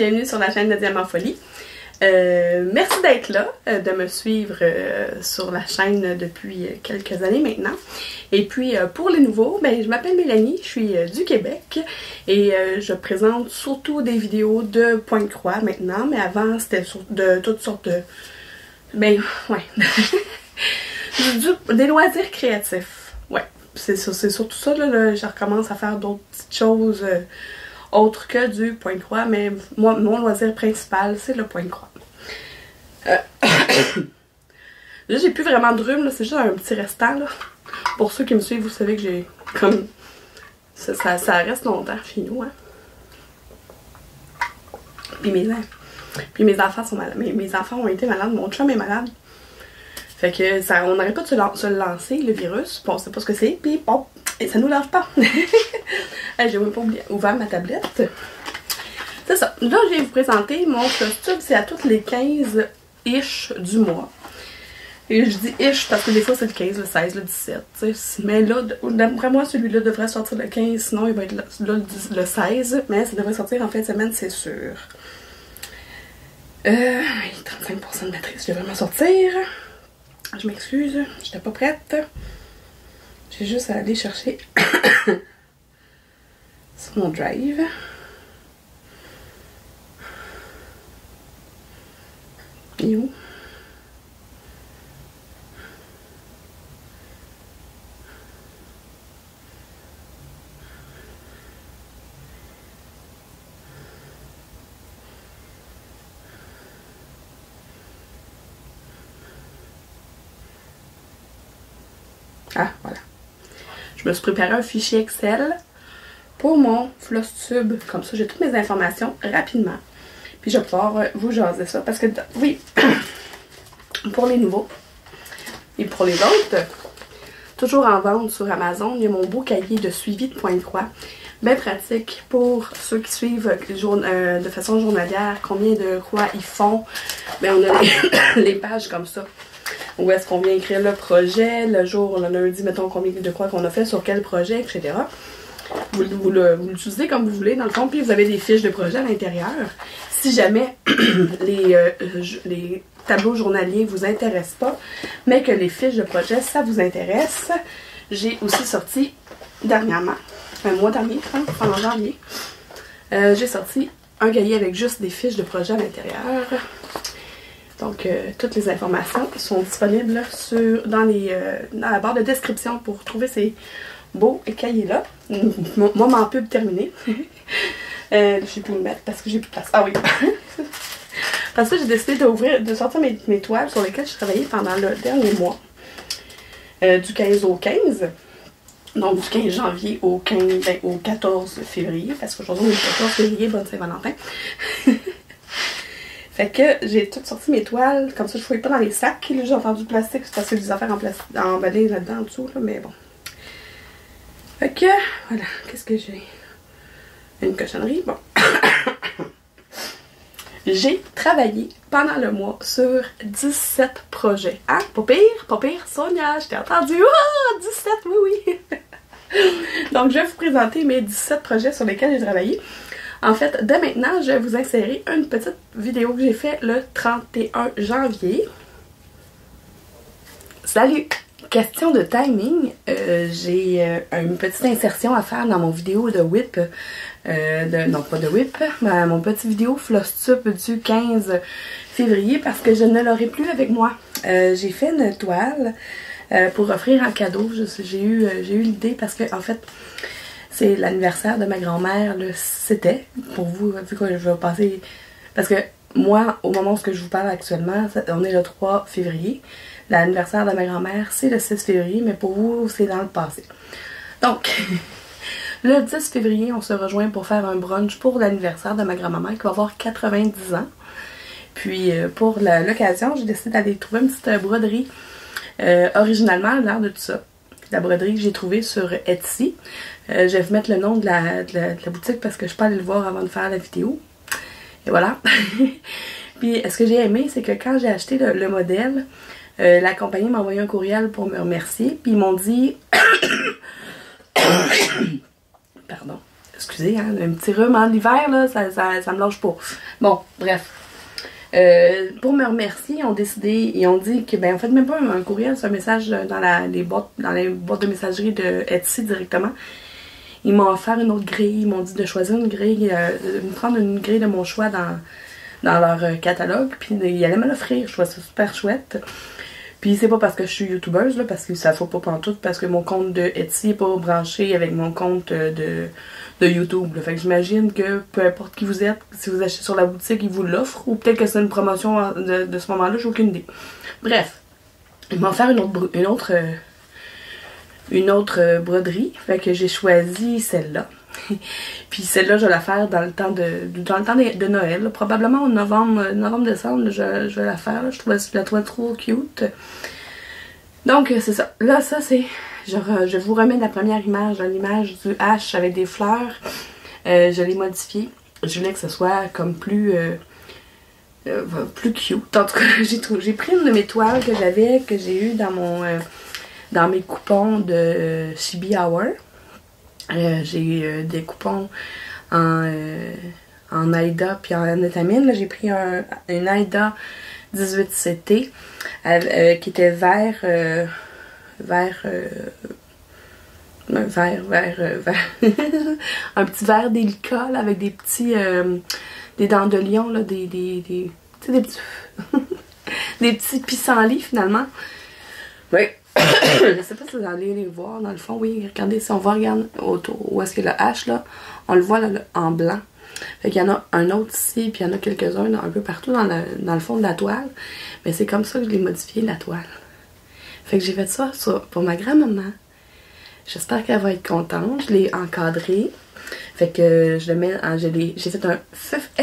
bienvenue sur la chaîne de Diamant Folie. Merci d'être là, de me suivre sur la chaîne depuis quelques années maintenant. Et puis pour les nouveaux, ben, je m'appelle Mélanie, je suis du Québec et je présente surtout des vidéos de pointe-croix maintenant, mais avant c'était de toutes sortes de... ben ouais, des loisirs créatifs, ouais. C'est surtout ça, là, je recommence à faire d'autres petites choses autres que du point-croix, mais moi, mon loisir principal, c'est le point-croix. Là, j'ai plus vraiment de rhume, c'est juste un petit restant, là. Pour ceux qui me suivent, vous savez que j'ai comme... Ça reste longtemps chez nous, hein. Puis mes enfants sont malades. Mes enfants ont été malades, mon chum est malade. Fait que ça, on n'arrête pas de se le lancer, le virus. Bon, on sait pas ce que c'est, puis bon, et ça nous lâche pas. J'ai même pas ouvert ma tablette. C'est ça. Là, je vais vous présenter mon costume. C'est à toutes les 15-ish du mois. Et je dis ish parce que des fois c'est le 15, le 16, le 17. T'sais. Mais là, d'après moi, celui-là devrait sortir le 15, sinon il va être là le 16. Mais ça devrait sortir en fin de semaine, c'est sûr. 35% de matrice, je vais vraiment sortir. Je m'excuse, j'étais pas prête. J'ai juste à aller chercher sur mon drive. Et où? Ah, voilà. Je me suis préparé un fichier Excel pour mon floss tube. Comme ça, j'ai toutes mes informations rapidement. Puis je vais pouvoir vous jaser ça. Parce que, oui, pour les nouveaux et pour les autres, toujours en vente sur Amazon, il y a mon beau cahier de suivi de point-croix. Bien pratique pour ceux qui suivent de façon journalière combien de croix ils font. Bien, on a les pages comme ça. Où est-ce qu'on vient écrire le projet, le jour, le lundi, mettons combien de croix qu'on a fait, sur quel projet, etc. Vous l'utilisez comme vous voulez, dans le fond, puis vous avez des fiches de projet à l'intérieur. Si jamais les tableaux journaliers vous intéressent pas, mais que les fiches de projet, ça vous intéresse, j'ai aussi sorti dernièrement, le mois dernier, pendant janvier, j'ai sorti un cahier avec juste des fiches de projet à l'intérieur. Donc, toutes les informations sont disponibles dans la barre de description pour trouver ces beaux cahiers-là. Moi, mon pub terminé. Je sais plus où le mettre parce que j'ai plus de place. Ah oui! Parce que j'ai décidé de sortir mes toiles sur lesquelles je travaillais pendant le dernier mois. Du 15 au 15. Donc, du 15 janvier au 14 février. Parce qu'aujourd'hui, on est le 14 février, bonne Saint-Valentin. Fait que j'ai toutes sorti mes toiles, comme ça je fouille pas dans les sacs. Là, j'ai entendu plastique, c'est parce que des affaires en plastique emballées là-dedans en dessous, là, mais bon. Fait que, voilà, qu'est-ce que j'ai? Une cochonnerie, bon. J'ai travaillé pendant le mois sur 17 projets. Hein? Pas pire, Sonia, je t'ai entendu. Ah, 17, oui. Donc je vais vous présenter mes 17 projets sur lesquels j'ai travaillé. En fait, dès maintenant, je vais vous insérer une petite vidéo que j'ai faite le 31 janvier. Salut! Question de timing, j'ai une petite insertion à faire dans mon vidéo de whip, non pas de whip, mais mon petit vidéo floss tube du 15 février parce que je ne l'aurai plus avec moi. J'ai fait une toile pour offrir en cadeau. J'ai eu l'idée parce que en fait, c'est l'anniversaire de ma grand-mère, c'était, pour vous, vu que je vais passer... Parce que moi, au moment où je vous parle actuellement, on est le 3 février. L'anniversaire de ma grand-mère, c'est le 6 février, mais pour vous, c'est dans le passé. Donc, le 10 février, on se rejoint pour faire un brunch pour l'anniversaire de ma grand-mère qui va avoir 90 ans. Puis, pour l'occasion, j'ai décidé d'aller trouver une petite broderie. Originalement, l'air de tout ça. La broderie que j'ai trouvée sur Etsy. Je vais vous mettre le nom de la boutique parce que je peux aller le voir avant de faire la vidéo. Et voilà. Puis ce que j'ai aimé, c'est que quand j'ai acheté le modèle, la compagnie m'a envoyé un courriel pour me remercier. Puis ils m'ont dit... Pardon. excusez, hein, un petit rhume en hiver, là, ça me lâche pas. Bon, bref. Pour me remercier, ils ont décidé, ils ont dit que, ben, en fait, même pas un courriel, c'est un message dans les boîtes de messagerie de Etsy directement. Ils m'ont offert une autre grille, ils m'ont dit de choisir une grille, de prendre une grille de mon choix dans leur catalogue, puis ils allaient me l'offrir. Je trouvais ça super chouette. Puis c'est pas parce que je suis youtubeuse, là, parce que ça faut pas pantoute, parce que mon compte de Etsy est pas branché avec mon compte de YouTube. Là. Fait que j'imagine que peu importe qui vous êtes, si vous achetez sur la boutique, ils vous l'offrent, ou peut-être que c'est une promotion de ce moment-là, j'ai aucune idée. Bref, ils m'ont offert une autre broderie, fait que j'ai choisi celle-là. Puis celle-là, je vais la faire dans le temps de Noël. Là. Probablement en novembre-décembre, je vais la faire. Là. Je la trouvais trop cute. Donc, c'est ça. Là, ça, c'est... Je vous remets la première image, l'image du H avec des fleurs. Je l'ai modifiée. Je voulais que ce soit comme plus cute. En tout cas, j'ai pris une de mes toiles que j'ai eu dans mes coupons de Chibi Hour. J'ai des coupons en Aida puis en étamine. J'ai pris une Aida 18CT qui était vert un petit vert délicat là, avec des petits des dents de lion là, des petits des petits pissenlits finalement. Oui. Je sais pas si vous allez les voir dans le fond. Oui, regardez, si on va regarder autour où est-ce que le H là, on le voit là, en blanc. Fait qu'il y en a un autre ici, puis il y en a quelques-uns un peu partout dans le fond de la toile. Mais c'est comme ça que je l'ai modifié la toile. Fait que j'ai fait ça pour ma grand-maman. J'espère qu'elle va être contente. Je l'ai encadré. Fait que j'ai fait un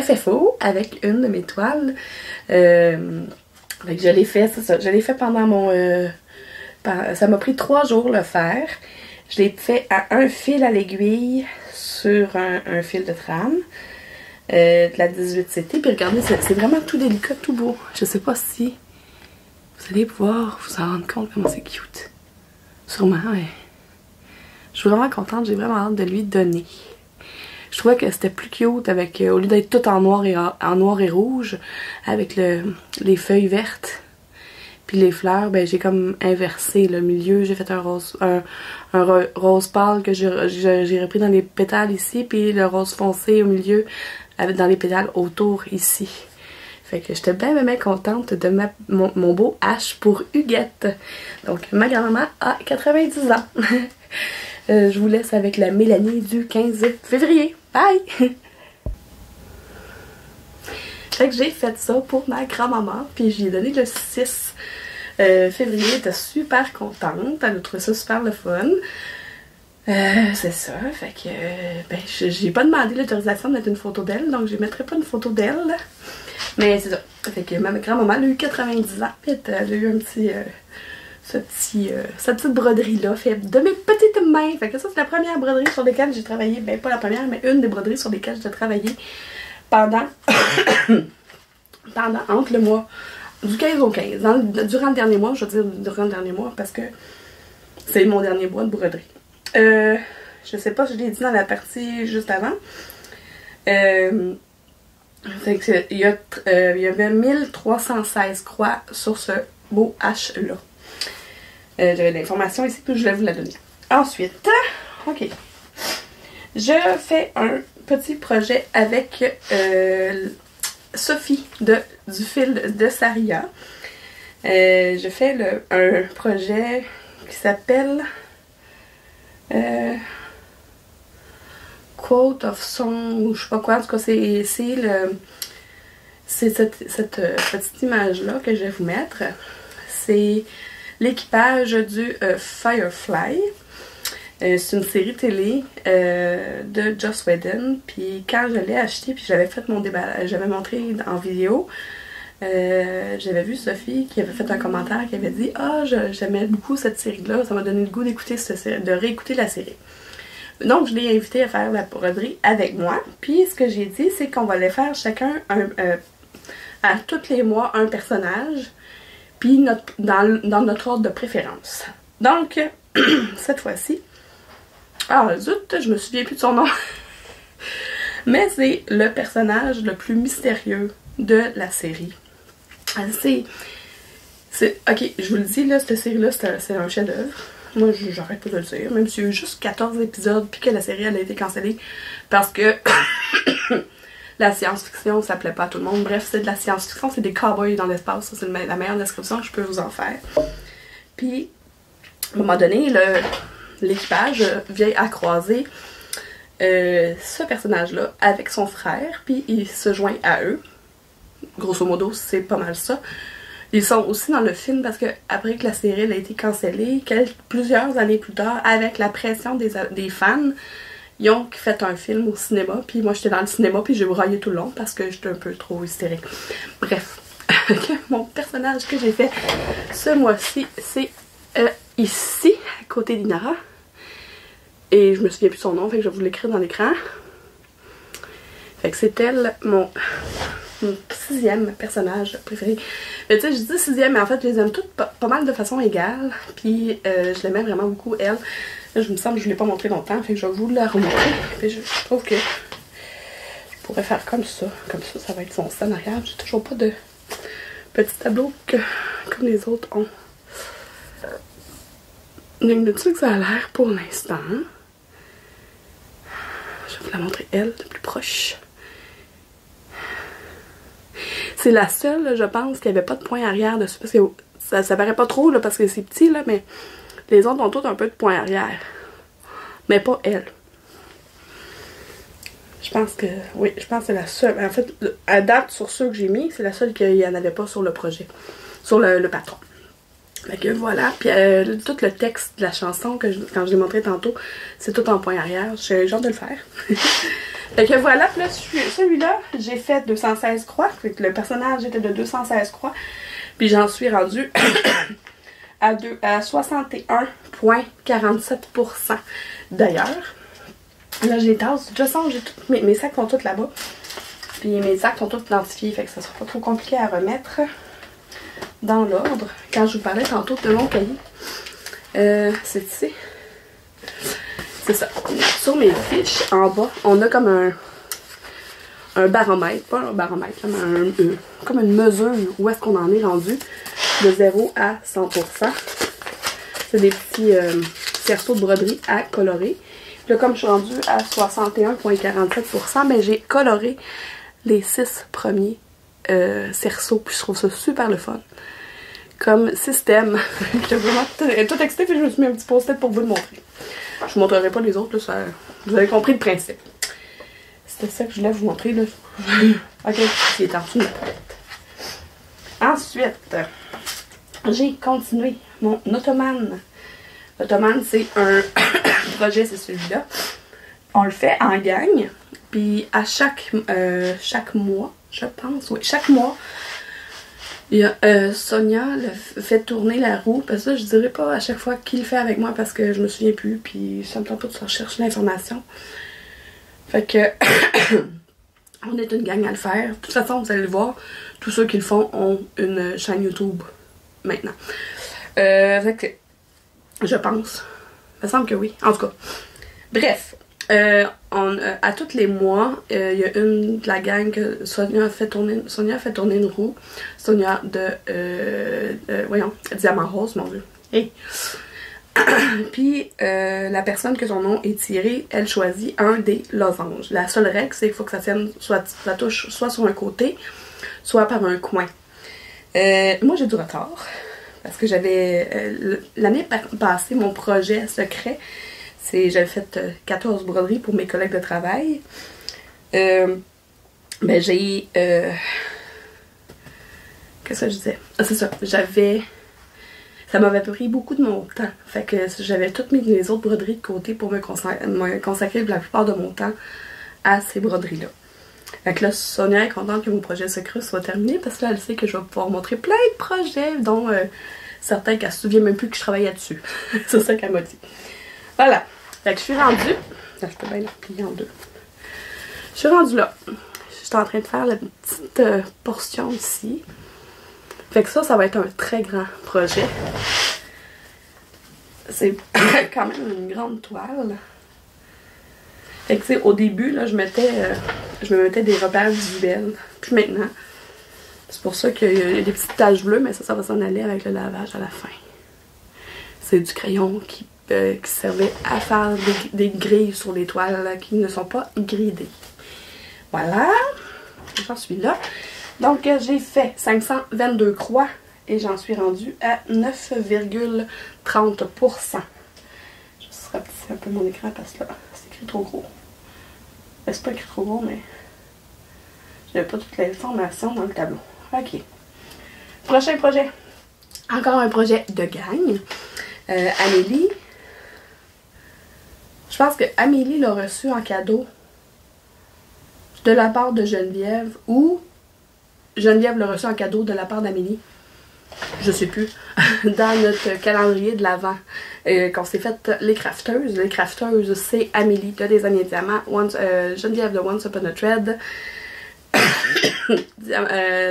FFO avec une de mes toiles. Fait que je l'ai fait, c'est ça. Je l'ai fait pendant mon... ça m'a pris 3 jours le faire. Je l'ai fait à un fil à l'aiguille sur un fil de trame. De la 18CT. Puis regardez, c'est vraiment tout délicat, tout beau. Je sais pas si vous allez pouvoir vous en rendre compte comment c'est cute. Sûrement, ouais. Je suis vraiment contente, j'ai vraiment hâte de lui donner. Je trouvais que c'était plus cute avec, au lieu d'être tout en noir et rouge, avec les feuilles vertes. Puis les fleurs, ben j'ai comme inversé le milieu. J'ai fait un rose pâle que j'ai repris dans les pétales ici, puis le rose foncé au milieu dans les pétales autour ici. Fait que j'étais bien contente de mon beau H pour Huguette. Donc ma grand-maman a 90 ans. Je vous laisse avec la Mélanie du 15 février. Bye! Fait que j'ai fait ça pour ma grand-maman, puis j'ai donné le 6 février. Elle était super contente, elle a trouvé ça super le fun. C'est ça, fait que ben j'ai pas demandé l'autorisation de mettre une photo d'elle, donc je ne mettrai pas une photo d'elle. Mais c'est ça, fait que ma grand-maman elle a eu 90 ans, puis elle a eu un petit... cette petite broderie-là, fait de mes petites mains. Fait que ça, c'est la première broderie sur laquelle j'ai travaillé. Ben, pas la première, mais une des broderies sur lesquelles j'ai travaillé pendant entre le mois du 15 au 15. Durant le dernier mois, je veux dire durant le dernier mois, parce que c'est mon dernier mois de broderie. Je sais pas si je l'ai dit dans la partie juste avant. Fait que il y avait 1316 croix sur ce beau H-là. J'avais de l'information ici, puis je vais vous la donner. Ensuite, ok. Je fais un petit projet avec Sophie du fil de Saria. Je fais un projet qui s'appelle Quote of Song, ou je sais pas quoi. En tout cas, c'est cette petite image-là que je vais vous mettre. C'est l'équipage du Firefly. C'est une série télé de Joss Whedon. Puis quand je l'ai acheté, puis j'avais fait mon déballage, j'avais montré en vidéo, j'avais vu Sophie qui avait fait un commentaire qui avait dit « Ah, j'aimais beaucoup cette série-là, ça m'a donné le goût d'écouter de réécouter la série. » Donc je l'ai invité à faire la broderie avec moi. Puis ce que j'ai dit, c'est qu'on va aller faire chacun à tous les mois un personnage. Puis dans notre ordre de préférence. Donc, cette fois-ci... Ah, zut, je me souviens plus de son nom. Mais c'est le personnage le plus mystérieux de la série. Ok, je vous le dis, là, cette série-là, c'est un chef-d'œuvre. Moi, j'arrête pas de le dire, même s'il y a eu juste 14 épisodes, puis que la série, elle a été cancellée, parce que la science-fiction, ça plaît pas à tout le monde. Bref, c'est de la science-fiction, c'est des cowboys dans l'espace, ça c'est la meilleure description que je peux vous en faire. Puis, à un moment donné, l'équipage vient à croiser ce personnage-là avec son frère, puis il se joint à eux. Grosso modo, c'est pas mal ça. Ils sont aussi dans le film parce que après que la série a été cancellée, plusieurs années plus tard, avec la pression des fans, ils ont fait un film au cinéma. Puis moi, j'étais dans le cinéma, puis j'ai braillé tout le long parce que j'étais un peu trop hystérique. Bref, mon personnage que j'ai fait ce mois-ci, c'est ici, à côté d'Inara. Et je me souviens plus de son nom, fait que je vais vous l'écrire dans l'écran. Fait que c'est elle, mon 6e personnage préféré. Mais tu sais, je dis 6e, mais en fait, je les aime toutes pas mal de façon égale. Puis je l'aimais vraiment beaucoup, elle. Là, je me semble que je ne l'ai pas montré longtemps, fait que je vais vous la remontrer. Puis je trouve que je pourrais faire comme ça. Comme ça va être son style en arrière. J'ai toujours pas de petit tableau comme les autres ont. Donc, de ça que ça a l'air pour l'instant. Je vais vous la montrer, elle, de plus proche. C'est la seule, je pense, qui avait pas de point arrière dessus. Parce que ça paraît pas trop, là, parce que c'est petit, là, mais les autres ont toutes un peu de point arrière. Mais pas elle. Je pense que, oui, je pense que c'est la seule. En fait, à date, sur ceux que j'ai mis, c'est la seule qu'il n'y en avait pas sur le projet. Sur le patron. Fait que voilà, puis tout le texte de la chanson, quand je l'ai montré tantôt, c'est tout en point arrière. J'ai genre de le faire. Fait que voilà, puis là, celui-là, j'ai fait 216 croix. Fait que le personnage était de 216 croix. Puis j'en suis rendue à 61,47%. D'ailleurs, là, j'ai les tasses. De toute façon, mes sacs sont tous là-bas. Puis mes sacs sont tous identifiés, fait que ça sera pas trop compliqué à remettre dans l'ordre. Quand je vous parlais tantôt de mon cahier, c'est ici. C'est ça. Sur mes fiches, en bas, on a comme un baromètre. Pas un baromètre, comme une mesure où est-ce qu'on en est rendu de 0 à 100%. C'est des petits cerceaux de broderie à colorer. Puis là, comme je suis rendue à 61,47%, ben j'ai coloré les 6 premiers cerceaux. Puis je trouve ça super le fun. Comme système. J'étais vraiment tout excitée, puis je me suis mis un petit post-it pour vous le montrer. Je vous montrerai pas les autres, là, vous avez compris le principe. C'était ça que je voulais vous montrer, là. Ok, il est en dessous de la palette. Ensuite, j'ai continué mon Ottoman. L'Ottoman, c'est un projet, c'est celui-là. On le fait en gang, puis à chaque mois, je pense, oui, chaque mois, il y a Sonia fait tourner la roue, parce que je dirais pas à chaque fois qui le fait avec moi parce que je me souviens plus, puis ça me tente pas de rechercher l'information. Fait que on est une gang à le faire. De toute façon, vous allez le voir, tous ceux qui le font ont une chaîne YouTube maintenant. Fait que je pense. Il me semble que oui. En tout cas. Bref. À tous les mois, il y a une de la gang que Sonia a fait tourner une roue. Sonia voyons, Diamant Rose, mon Dieu. Hey. Puis, la personne que son nom est tiré, elle choisit un des losanges. La seule règle, c'est qu'il faut que ça tienne, ça touche soit sur un côté, soit par un coin. Moi, j'ai du retard. Parce que j'avais, l'année passée, mon projet secret, j'avais fait 14 broderies pour mes collègues de travail. Ben j'ai... Qu'est-ce que je disais? Ah, c'est ça. Ça m'avait pris beaucoup de mon temps. Fait que j'avais toutes les autres broderies de côté pour me consacrer la plupart de mon temps à ces broderies-là. Fait que là, Sonia est contente que mon projet secret soit terminé parce que là, elle sait que je vais pouvoir montrer plein de projets, dont certains qu'elle se souvient même plus que je travaillais dessus. C'est ça qu'elle m'a dit. Voilà. Fait que je suis rendue... Là, je peux bien la replier en deux. Je suis rendue là. Je suis en train de faire la petite portion ici. Fait que ça va être un très grand projet. C'est quand même une grande toile. Fait que tu sais, au début, là, je me mettais des repères visuels. Puis maintenant, c'est pour ça qu'il y a des petites taches bleues, mais ça va s'en aller avec le lavage à la fin. C'est du crayon qui servait à faire des grilles sur les toiles là, qui ne sont pas gridées. Voilà, j'en suis là. Donc j'ai fait 522 croix et j'en suis rendue à 9,30%. Je vais rapetisser un peu mon écran parce que là, c'est écrit trop gros. C'est pas écrit trop gros, mais j'avais pas toutes les informations dans le tableau. Ok. Prochain projet. Encore un projet de gang. Amélie. Je pense que Amélie l'a reçu en cadeau de la part de Geneviève ou Geneviève l'a reçu en cadeau de la part d'Amélie. Je sais plus. Dans notre calendrier de l'Avent. Qu'on s'est fait les crafteuses. Les crafteuses, c'est Amélie de Des Années Diamants, Geneviève de Once Upon a Thread,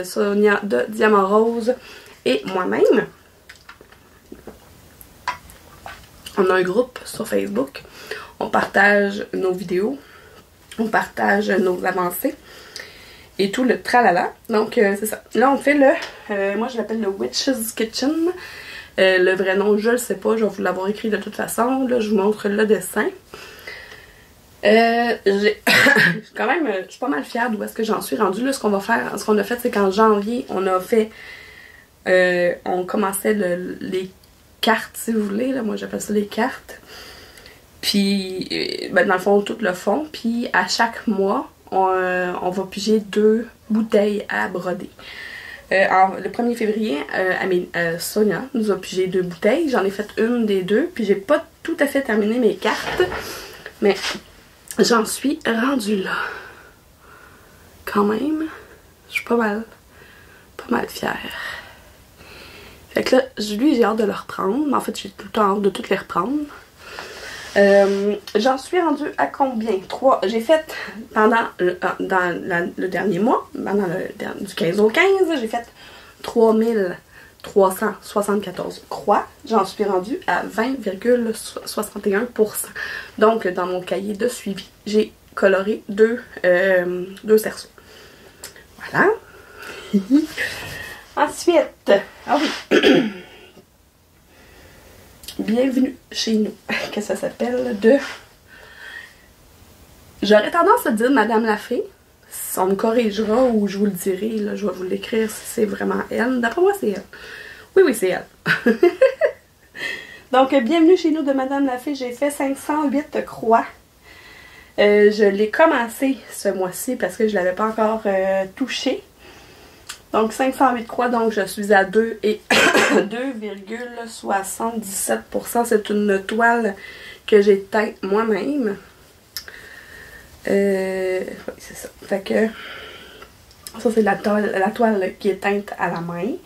Sonia de Diamant Rose et moi-même. On a un groupe sur Facebook. On partage nos vidéos. On partage nos avancées. Et tout le tralala. Donc, c'est ça. Là, on fait moi, je l'appelle le Witch's Kitchen. Le vrai nom, je le sais pas. Je vais vous l'avoir écrit de toute façon. Là, je vous montre le dessin. Quand même, je suis pas mal fière d'où est-ce que j'en suis rendue. Là, ce qu'on a fait, c'est qu'en janvier, on a fait... on commençait les cartes, si vous voulez. Là, moi, j'appelle ça les cartes. Puis, dans le fond, tout le fond. Puis, à chaque mois, on va piger 2 bouteilles à broder. Le 1er février, Sonia nous a pigé 2 bouteilles. J'en ai fait une des 2. Puis, j'ai pas tout à fait terminé mes cartes. Mais j'en suis rendue là. Quand même, je suis pas mal fière. Fait que là, lui, j'ai hâte de le reprendre. Mais en fait, j'ai tout le temps hâte de toutes les reprendre. J'en suis rendue à combien? 3. J'ai fait pendant le dernier mois, du 15 au 15, j'ai fait 3374 croix. J'en suis rendue à 20,61%. Donc, dans mon cahier de suivi, j'ai coloré 2 cerceaux. Voilà. Ensuite, ah oui. Bienvenue chez nous. Qu'est-ce que ça s'appelle? J'aurais tendance à dire Madame Lafay. On me corrigera ou je vous le dirai. Là, je vais vous l'écrire si c'est vraiment elle. D'après moi, c'est elle. Oui, c'est elle. Donc, bienvenue chez nous de Madame Lafay. J'ai fait 508 croix. Je l'ai commencé ce mois-ci parce que je ne l'avais pas encore touché. Donc 508 croix, donc je suis à 2,77%. C'est une toile que j'ai teinte moi-même. Oui, c'est ça. Fait que ça c'est la toile qui est teinte à la main.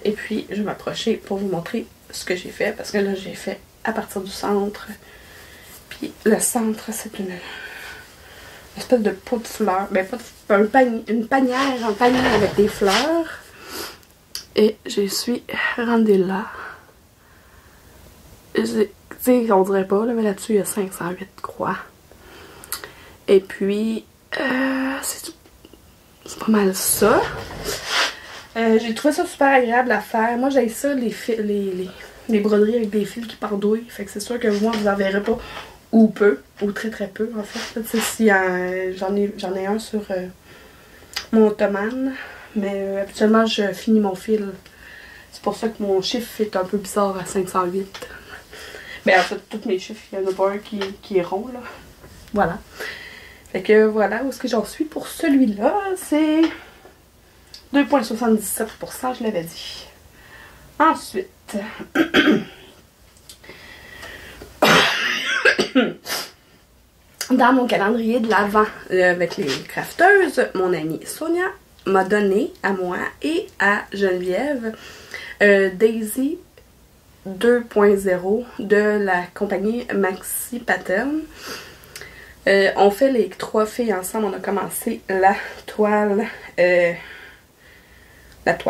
Et puis je vais m'approcher pour vous montrer ce que j'ai fait. Parce que là j'ai fait à partir du centre. Puis le centre c'est une espèce de pot de fleurs. Ben pas de, un panier avec des fleurs. Et je suis rendue là. Tu sais, on dirait pas, là, mais là-dessus il y a 508 croix. Et puis, c'est pas mal ça. J'ai trouvé ça super agréable à faire. Moi, j'ai ça, les broderies avec des fils qui pendouillent. Fait que c'est sûr que moi, vous en verrez pas. Ou peu, ou très très peu en fait. Si, j'en ai un sur mon ottomane, mais habituellement je finis mon fil. C'est pour ça que mon chiffre est un peu bizarre à 508. Mais en fait, tous mes chiffres, il n'y en a pas un qui est rond là. Voilà. Fait que voilà où est-ce que j'en suis pour celui-là. C'est 2,77%, je l'avais dit. Ensuite... Dans mon calendrier de l'Avent avec les crafteuses, mon amie Sonia m'a donné à moi et à Geneviève Daisy 2.0 de la compagnie Maxi Pattern. On fait les 3 filles ensemble. On a commencé la toile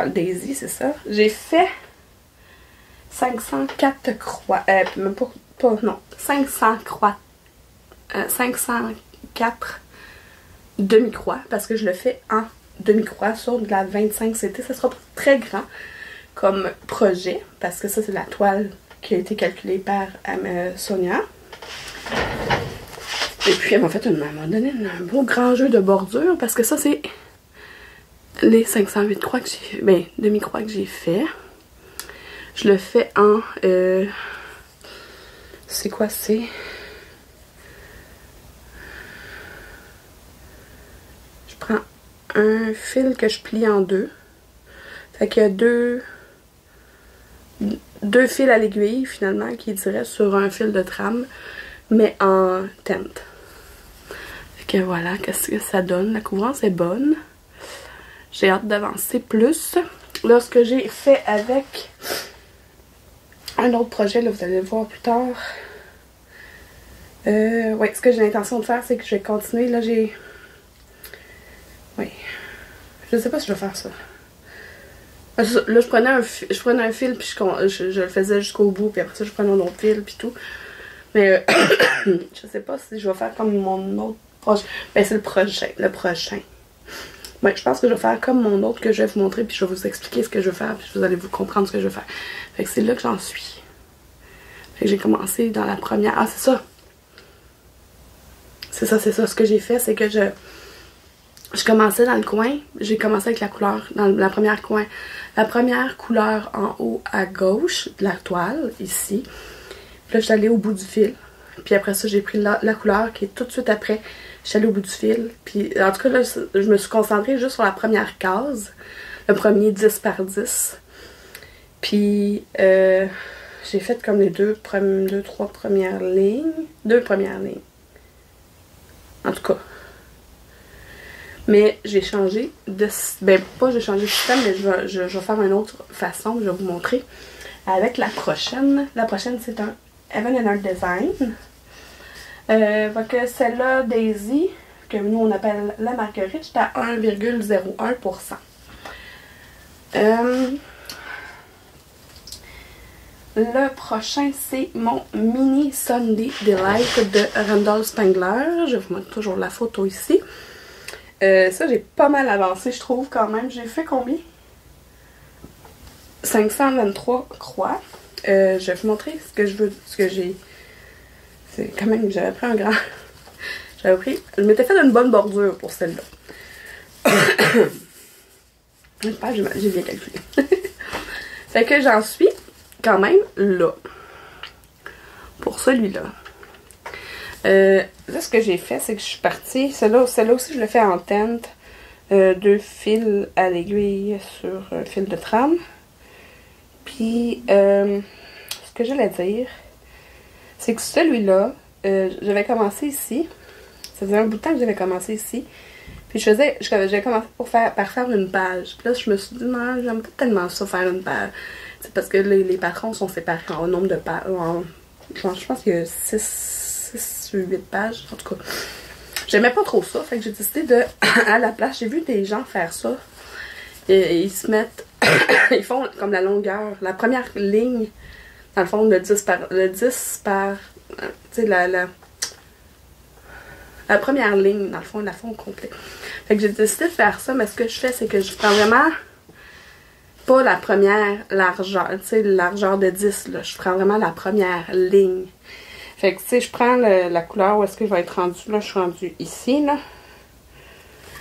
Daisy, c'est ça. J'ai fait 504 croix. Même pas non, 500 croix. 504 demi-croix parce que je le fais en demi-croix sur de la 25 CT. Ça sera pas très grand comme projet parce que ça c'est la toile qui a été calculée par Sonia. Et puis elle m'a donné un beau grand jeu de bordure parce que ça c'est les 508 croix que j'ai, ben demi-croix que j'ai fait. Je le fais en c'est quoi c'est? Je prends un fil que je plie en deux. Fait qu'il y a deux fils à l'aiguille finalement qui diraient sur un fil de trame mais en teinte. Fait que voilà, qu'est-ce que ça donne. La couvrance est bonne. J'ai hâte d'avancer plus. Là, ce que j'ai fait avec un autre projet, là, vous allez le voir plus tard. Ouais, ce que j'ai l'intention de faire, c'est que je vais continuer. Là, oui. Je sais pas si je vais faire ça. Là, je prenais un fil, puis je le faisais jusqu'au bout, puis après ça, je prenais un autre fil, puis tout. Mais je sais pas si je vais faire comme mon autre projet. Ben, c'est le prochain. Ouais, je pense que je vais faire comme mon autre que je vais vous montrer, puis je vais vous expliquer ce que je vais faire, puis vous allez vous comprendre ce que je vais faire. Fait que c'est là que j'en suis. Fait que j'ai commencé dans la première... Ah, c'est ça! C'est ça. Ce que j'ai fait, c'est que je commençais dans le coin. J'ai commencé avec la couleur, dans la première coin. La première couleur en haut à gauche de la toile, ici. Puis là, je suis allée au bout du fil. Puis après ça, j'ai pris la couleur qui est tout de suite après. Je suis allée au bout du fil. Puis en tout cas, là, je me suis concentrée juste sur la première case. Le premier 10 par 10. Puis j'ai fait comme les deux, trois premières lignes. 2 premières lignes. En tout cas. Mais j'ai changé de... Ben, pas j'ai changé de système, mais je vais faire une autre façon. Je vais vous montrer. Avec la prochaine. La prochaine, c'est un Heaven & Earth Design. Que celle-là, Daisy, que nous on appelle la marguerite, j'étais à 1,01%. Le prochain, c'est mon Mini Sunday Delight de Randall Spangler. Je vous montre toujours la photo ici. Ça, j'ai pas mal avancé, je trouve, quand même. J'ai fait combien? 523 croix. Je vais vous montrer ce que je veux, ce que j'ai... C'est quand même, j'avais pris un grand... Je m'étais fait une bonne bordure pour celle-là. J'espère que j'ai bien calculé. Fait que j'en suis quand même là. Pour celui-là. Là, ce que j'ai fait, c'est que je suis partie... Celle-là aussi, je le fais en teinte. 2 fils à l'aiguille sur un fil de trame. Puis, ce que j'allais dire... c'est que celui-là, j'avais commencé ici. Ça faisait un bout de temps que j'avais commencé ici. Puis j'avais commencé par faire une page. Puis là, je me suis dit, non, j'aime pas tellement ça faire une page. C'est parce que les patrons sont séparés en nombre de pages. Je pense qu'il y a 6 ou 8 pages. En tout cas, j'aimais pas trop ça. Fait que j'ai décidé de, à la place, j'ai vu des gens faire ça. Et ils se mettent, ils font comme la longueur, la première ligne. Dans le fond, le 10 par tu sais, la première ligne, dans le fond, la fond complet. Fait que j'ai décidé de faire ça, mais ce que je fais, c'est que je prends vraiment pas la première largeur, tu sais, la largeur de 10, là. Je prends vraiment la première ligne. Fait que, tu sais, je prends la couleur où est-ce que je vais être rendue. Là, je suis rendue ici, là.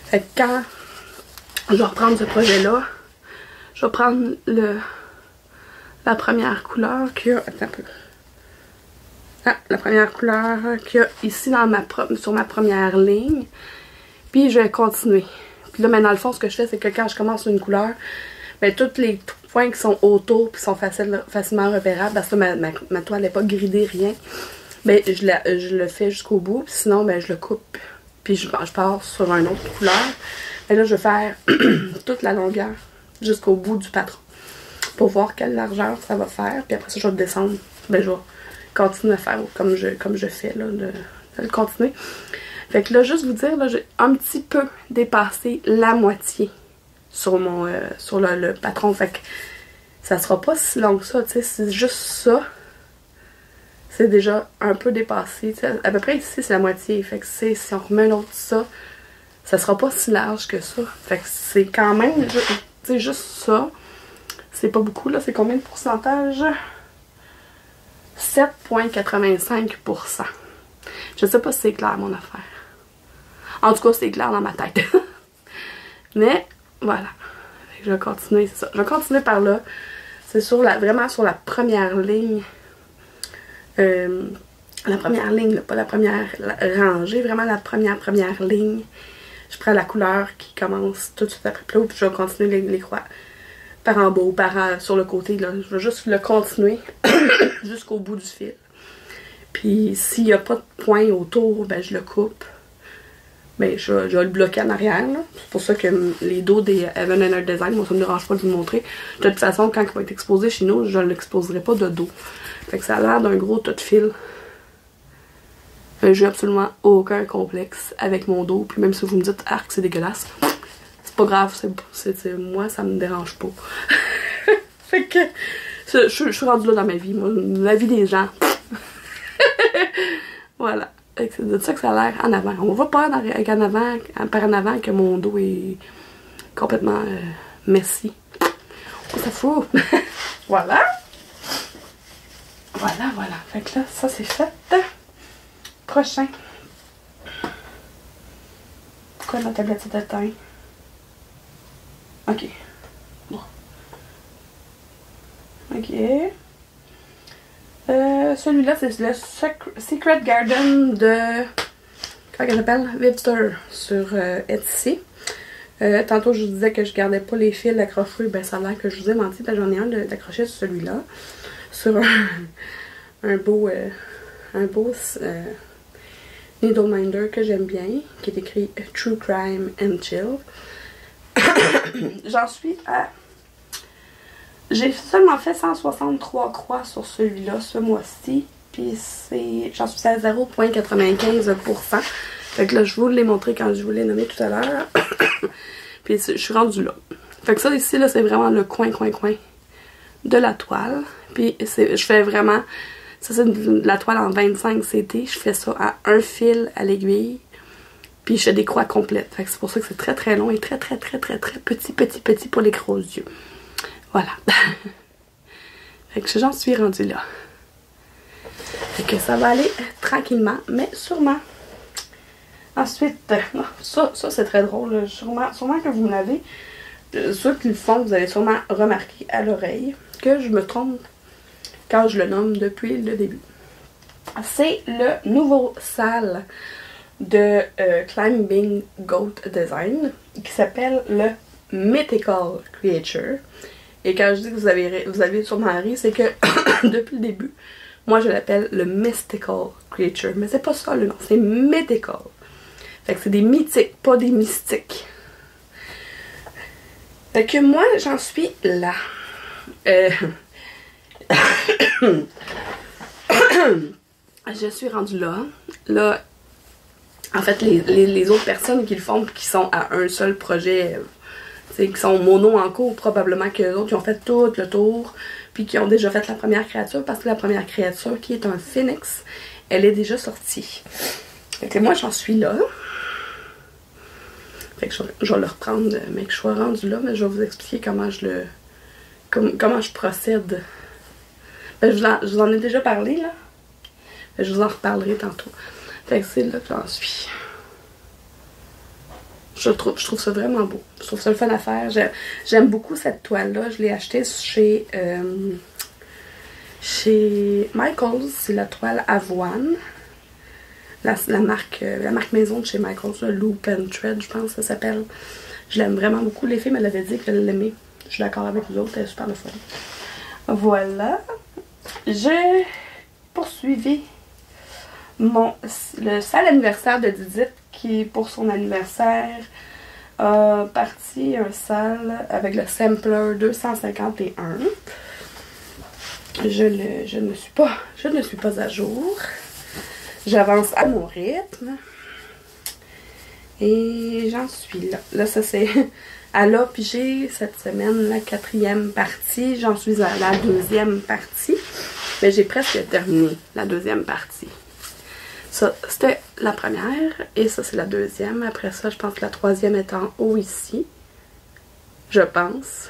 Fait que quand je vais reprendre ce projet-là, je vais prendre la première couleur qu'il y a... Attends un peu. Ah, la première couleur qu'il y a ici sur ma première ligne. Puis je vais continuer. Puis là, mais dans le fond, ce que je fais, c'est que quand je commence une couleur, ben tous les points qui sont autour puis sont facilement repérables, parce que ma toile n'est pas gridée, rien, ben je le fais jusqu'au bout. Puis sinon, ben je le coupe. Puis je pars sur une autre couleur. Et là, je vais faire toute la longueur jusqu'au bout du patron. Pour voir quelle largeur ça va faire. Puis après ça, je vais descendre. Ben, je vais continuer à faire comme je fais, là, de le continuer. Fait que là, juste vous dire, là, j'ai un petit peu dépassé la moitié sur mon sur le patron. Fait que ça sera pas si long que ça, tu sais. C'est juste ça. c'est déjà un peu dépassé. T'sais, à peu près ici, c'est la moitié. Fait que si on remet l'autre ça sera pas si large que ça. Fait que c'est quand même, tu sais, juste ça. C'est pas beaucoup, là. C'est combien de pourcentage? 7,85%. Je sais pas si c'est clair, mon affaire. En tout cas, c'est clair dans ma tête. Mais, voilà. Je vais continuer, c'est ça. Je vais continuer par là. C'est vraiment sur la première ligne. La première ligne, là, pas la première rangée. Vraiment la première ligne. Je prends la couleur qui commence tout de suite après. Puis je vais continuer les croix. Par en bas ou sur le côté, là. Je vais juste le continuer jusqu'au bout du fil. Puis s'il n'y a pas de point autour, ben je le coupe. Ben je vais le bloquer en arrière, là. C'est pour ça que les dos des Heaven and Earth Design, moi ça me dérange pas de vous le montrer. De toute façon, quand il va être exposé chez nous, je ne l'exposerai pas de dos. Fait que ça a l'air d'un gros tas de fil. J'ai absolument aucun complexe avec mon dos. Puis même si vous me dites, arc, c'est dégueulasse. C'est pas grave, moi ça me dérange pas. Fait que je suis rendue là dans ma vie, moi, la vie des gens. Voilà. C'est de ça que ça a l'air en avant. On voit pas par en avant que mon dos est complètement messy. On s'en fout. Voilà. Voilà. Fait que là, ça c'est fait. Prochain. Pourquoi ma tablette s'est éteinte? Ok. Bon. Ok. Celui-là, c'est le Secret Garden de... Comment elle s'appelle? Vipster sur Etsy. Tantôt, je vous disais que je gardais pas les fils accrochés. Ben, ça a l'air que je vous ai menti. J'en ai un d'accroché sur celui-là. Sur un beau Needle Minder que j'aime bien. Qui est écrit True Crime and Chill. J'en suis à... J'ai seulement fait 163 croix sur celui-là ce mois-ci. Puis j'en suis à 0,95%. Fait que là, je vous l'ai montré quand je vous l'ai nommé tout à l'heure. Puis je suis rendue là. Fait que ça ici, là, c'est vraiment le coin de la toile. Puis je fais vraiment... Ça, c'est de la toile en 25 CT. Je fais ça à un fil à l'aiguille. Puis je fais des croix complètes. Fait que c'est pour ça que c'est très long et très petit pour les gros yeux. Voilà. Fait que j'en suis rendue là. Fait que ça va aller tranquillement, mais sûrement. Ensuite, ça c'est très drôle. Sûrement que vous me l'avez. Ceux qui le font, vous allez sûrement remarquer à l'oreille que je me trompe quand je le nomme depuis le début. C'est le nouveau sale de Climbing Goat Design qui s'appelle le Mythical Creature. Et quand je dis que vous avez sûrement ri, c'est que depuis le début, moi je l'appelle le Mystical Creature. Mais c'est pas ça le nom, c'est Mythical. Fait que c'est des mythiques, pas des mystiques. Fait que moi, j'en suis là. Je suis rendue là. Là, en fait, les autres personnes qui le font, qui sont à un seul projet... qui sont mono en cours, probablement que les autres qui ont fait tout le tour, puis qui ont déjà fait la première créature, parce que la première créature, qui est un phénix, elle est déjà sortie. Fait que moi, j'en suis là. Fait que je vais le reprendre, mais que je sois rendue là, mais je vais vous expliquer comment comment je procède. Ben, je vous en ai déjà parlé, là. Je vous en reparlerai tantôt. Fait que c'est là que j'en suis. Je trouve ça vraiment beau. Je trouve ça le fun à faire. J'aime beaucoup cette toile-là. Je l'ai achetée chez Michaels. C'est la toile Avoine. La marque maison de chez Michaels. Loop and Thread, je pense que ça s'appelle. Je l'aime vraiment beaucoup. Les filles me l'avaient dit qu'elles l'aimaient. Je suis d'accord avec vous autres. Elle est super le fun. Voilà. J'ai poursuivi le sale anniversaire de Didit, qui pour son anniversaire a parti un sale avec le sampler 251. Je ne suis pas à jour. J'avance à mon rythme. Et j'en suis là. Là, ça c'est... Elle a pigé cette semaine la 4e partie. J'en suis à la 2e partie. Mais j'ai presque terminé la deuxième partie. Ça, c'était la première et ça, c'est la deuxième. Après ça, je pense que la troisième est en haut ici. Je pense.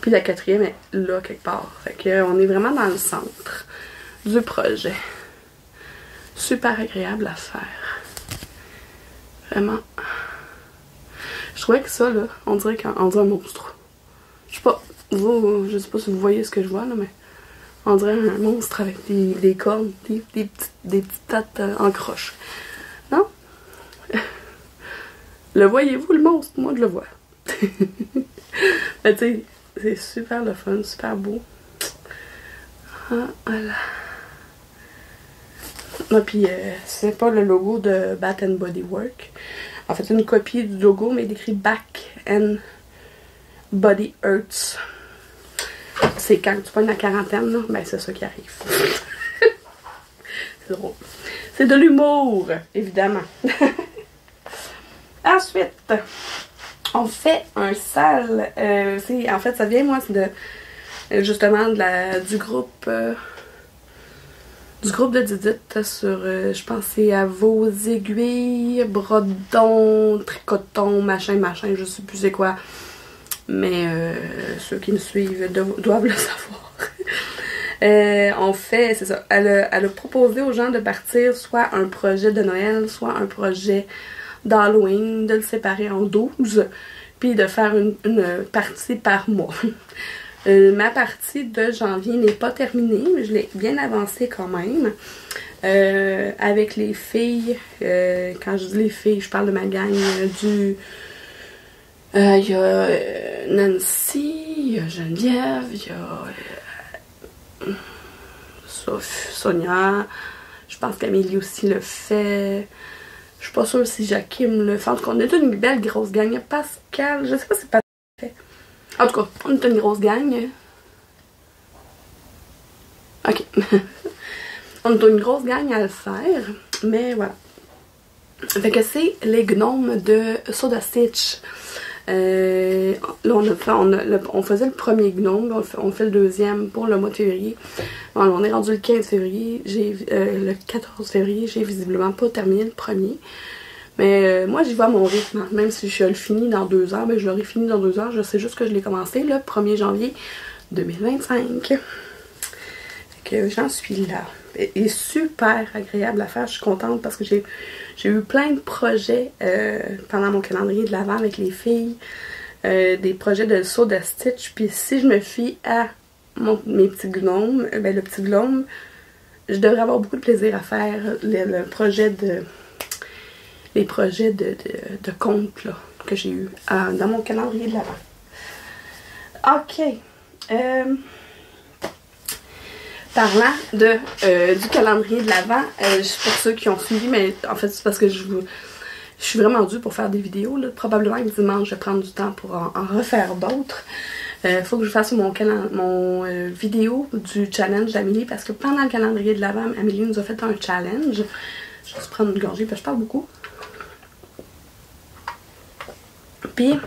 Puis la quatrième est là quelque part. Fait qu'on est vraiment dans le centre du projet. Super agréable à faire. Vraiment. Je trouvais que ça, là, on dirait un monstre. Je sais pas, je sais pas si vous voyez ce que je vois, là, mais on dirait un monstre avec des cornes, des petites têtes en croche. Non? Le voyez-vous, le monstre? Moi, je le vois. Mais tu sais, c'est super le fun, super beau. Ah, voilà. Ah, puis c'est pas le logo de Bath and Body Works. En fait, c'est une copie du logo, mais il écrit Back and Body Hurts. C'est quand tu pognes la quarantaine, là, ben c'est ça qui arrive. C'est drôle. C'est de l'humour, évidemment. Ensuite, on fait un sale. En fait, ça vient, moi, justement du groupe. Du groupe de Didit sur, je pense, c'est à vos aiguilles, brodons, tricoton, machin, je sais plus c'est quoi. Mais ceux qui me suivent doivent le savoir. On fait, c'est ça, elle a proposé aux gens de partir soit un projet de Noël, soit un projet d'Halloween, de le séparer en 12, puis de faire une partie par mois. Ma partie de janvier n'est pas terminée, mais je l'ai bien avancée quand même. Avec les filles, quand je dis les filles, je parle de ma gang il y a Nancy, il y a Geneviève, il y a Sonia, je pense qu'Amélie aussi le fait. Je suis pas sûre si Jakim le fait. En tout cas, on est une belle grosse gang. Il y a Pascal, je sais pas si Pascal le fait. En tout cas, on est une grosse gang. Ok. On est une grosse gang à le faire. Mais voilà. Fait que c'est les gnomes de Soda Stitch. Là, on faisait le premier gnome, on fait le deuxième pour le mois de février. Bon, on est rendu le 15 février, le 14 février, j'ai visiblement pas terminé le premier. Mais moi, j'y vais à mon rythme. Même si je le finis dans 2 heures, ben, je l'aurai fini dans 2 heures. Je sais juste que je l'ai commencé le 1er janvier 2025. Fait que j'en suis là. Et super agréable à faire. Je suis contente parce que j'ai eu plein de projets pendant mon calendrier de l'Avent avec les filles. Des projets de Soda Stitch. Puis si je me fie à mes petits gnomes, ben le petit gnome, je devrais avoir beaucoup de plaisir à faire les projets de contes là, que j'ai eu dans mon calendrier de l'Avent. Ok. Parlant du calendrier de l'Avent, pour ceux qui ont suivi, mais en fait c'est parce que je suis vraiment due pour faire des vidéos. Là. Probablement que dimanche je vais prendre du temps pour en refaire d'autres. Faut que je fasse mon vidéo du challenge d'Amélie parce que pendant le calendrier de l'Avent, Amélie nous a fait un challenge. Je vais juste prendre une gorgée parce que je parle beaucoup. Puis,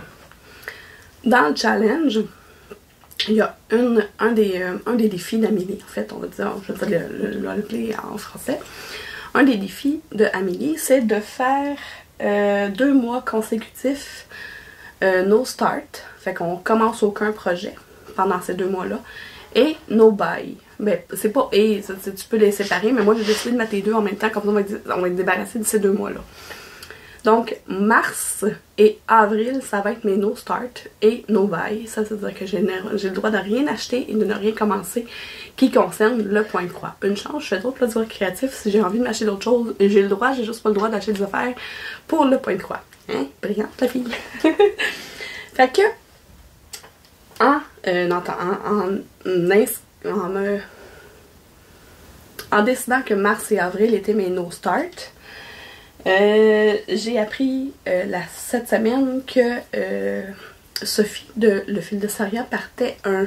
dans le challenge, il y a un des défis d'Amélie, en fait, on va dire, je vais le appeler en français. Un des défis d'Amélie, c'est de faire 2 mois consécutifs no start, fait qu'on commence aucun projet pendant ces 2 mois-là, et no buy. Ben, c'est pas et, tu peux les séparer, mais moi j'ai décidé de mettre les deux en même temps, comme ça on va être débarrassé de ces 2 mois-là. Donc, mars et avril, ça va être mes no start et no buy. Ça, c'est-à-dire que j'ai le droit de rien acheter et de ne rien commencer qui concerne le point de croix. Une chance, je fais d'autres plaisirs créatifs. Si j'ai envie de m'acheter d'autres choses, j'ai le droit, j'ai juste pas le droit d'acheter des affaires pour le point de croix. Hein? Brillante, la fille! Fait que, en décidant que mars et avril étaient mes no start, j'ai appris cette semaine que Sophie de Le Fil de Saria partait un